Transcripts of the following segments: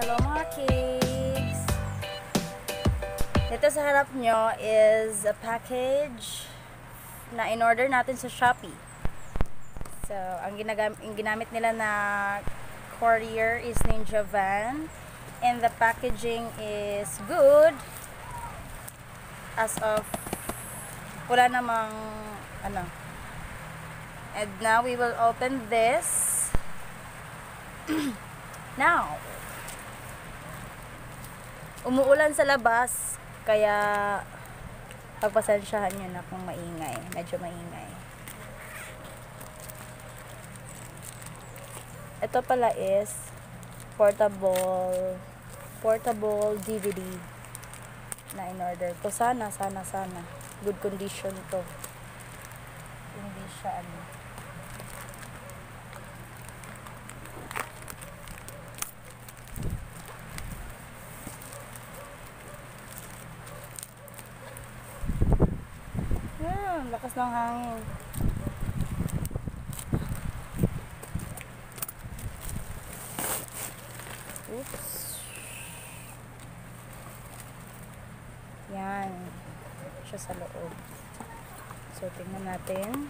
Hello mga cakes! Ito sa harap nyo is a package na in-order natin sa Shopee. So, ang ginamit nila na courier is Ninja Van. And the packaging is good. As of, wala namang, ano. And now we will open this. Now, umuulan sa labas, kaya pagpasensyahan nyo na kung maingay, medyo maingay. Ito pala is portable DVD na in-order ko. Sana good condition to. Hindi siya ano. Lakas ng hangin. Oops. Yan. Siya sa loob. So, tingnan natin.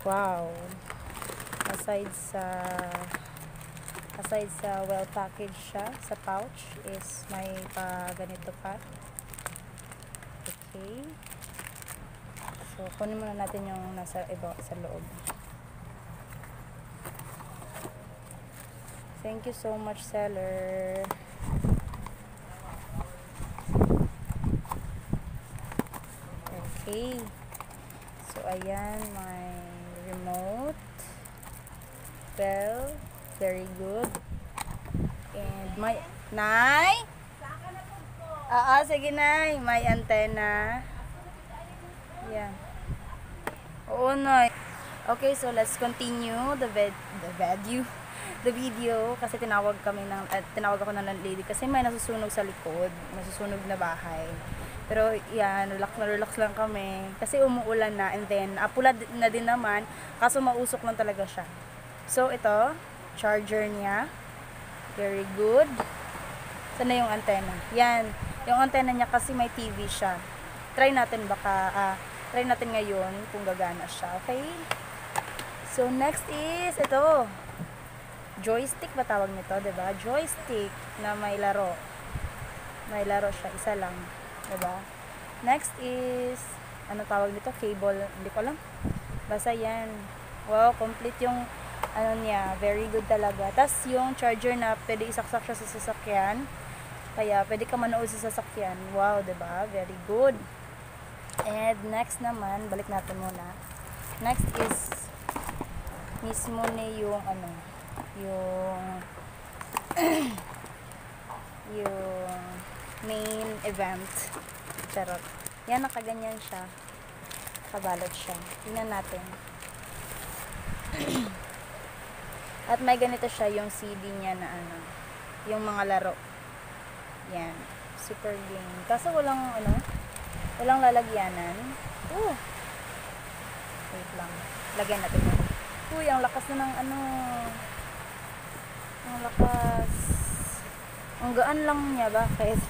Wow. Aside sa well packaged siya, sa pouch is may pa ganito pa. Okay. So, kunin muna natin yung nasa iba sa loob. Thank you so much, seller. Okay. So, ayan, my remote. Well, very good. And my... Nay! Sige Nay. May antena. Yeah. Oo, Nay. Okay, so let's continue the video. Kasi tinawag ako ng landlady kasi may nasusunog sa likod. Nasusunog na bahay. Pero yan, relax lang kami. Kasi umuulan na and then, pula na din naman. Kaso mausok lang talaga siya. So, ito, charger niya. Very good. Sana yung antena. Yan. Yung antena niya kasi may TV siya. Try natin ngayon kung gagana siya. Okay? So, next is ito. Joystick ba tawag nito? Diba? Joystick na may laro. May laro siya. Isa lang. Diba? Next is, ano tawag nito? Cable. Hindi ko alam. Basta yan. Wow, complete yung ano niya. Very good talaga. Tapos yung charger na pwede isaksak siya sa sasakyan. Kaya, pwede ka manood sa sasakyan. Wow, diba? Very good. And, next naman, balik natin muna. Next is, mismo ni yung, ano, yung main event. Charot. Yan, nakaganyan siya. Kabalot siya. Tingnan natin. At may ganito siya, yung CD niya na, ano, yung mga laro. Yan. Super game. Kaso walang lalagyanan. Wait lang. Lagyan natin. Ang lakas na ng ano. Ang lakas. Ang gaan lang niya. Bakit?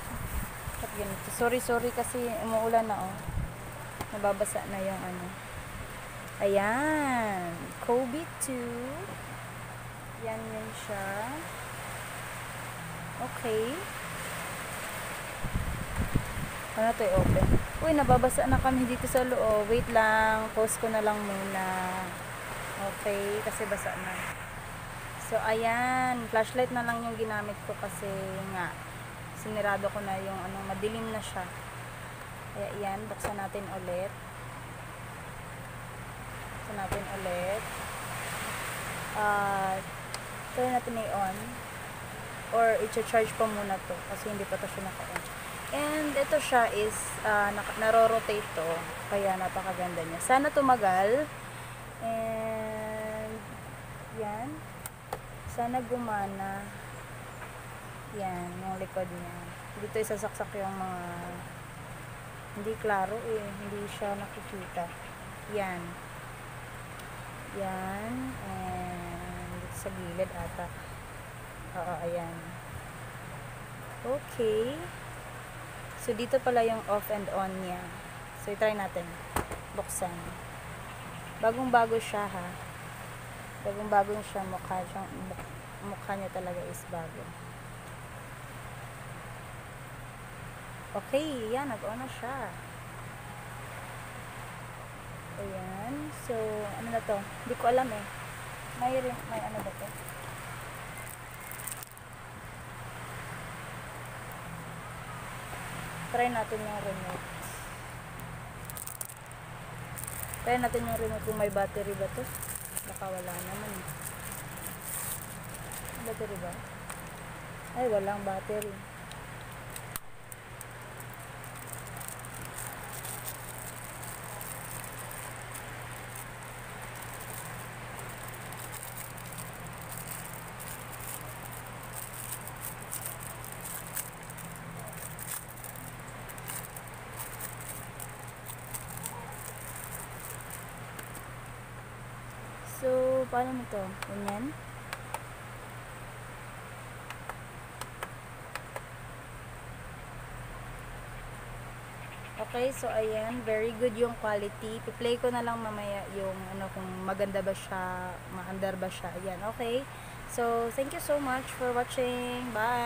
Sorry kasi umuulan na nababasa na yung ano. Ayan. Kobe 2. Yan siya. Okay. Ano to i-open? Uy, nababasa na kami dito sa loob. Wait lang. Post ko na lang muna. Okay. Kasi basa na. So, ayan. Flashlight na lang yung ginamit ko kasi nga, sinirado ko na yung ano, madilim na siya. Kaya, ayan. Buksan natin ulit. Turn natin i-on. Or, i-charge pa muna to. Kasi hindi pa to siya naka-on. And ito siya is naro-rotate to. Kaya napakaganda niya. Sana tumagal. And yan. Sana gumana. Yan, yung likod niya. Dito isasaksak yung mga hindi klaro hindi siya nakikita. Yan. And sa gilid ata. Oo, ayan. Okay. So, dito pala yung off and on niya. So, i-try natin. Buksan. Bagong-bago siya, ha. Bagong-bago siya. Mukha niya talaga is bago. Okay, yan. Nag-on na siya. Ayan. So, ano na to? Hindi ko alam eh. May ano ba to? Try natin yung remote. Try natin yung remote kung may battery ba to. Baka wala naman. Battery ba? Ay, walang battery. So, paano nito? Ganyan. Okay, so ayan, very good yung quality. I-play ko na lang mamaya yung ano kung maganda ba siya, maandar ba siya. Ayan, okay. So, thank you so much for watching. Bye!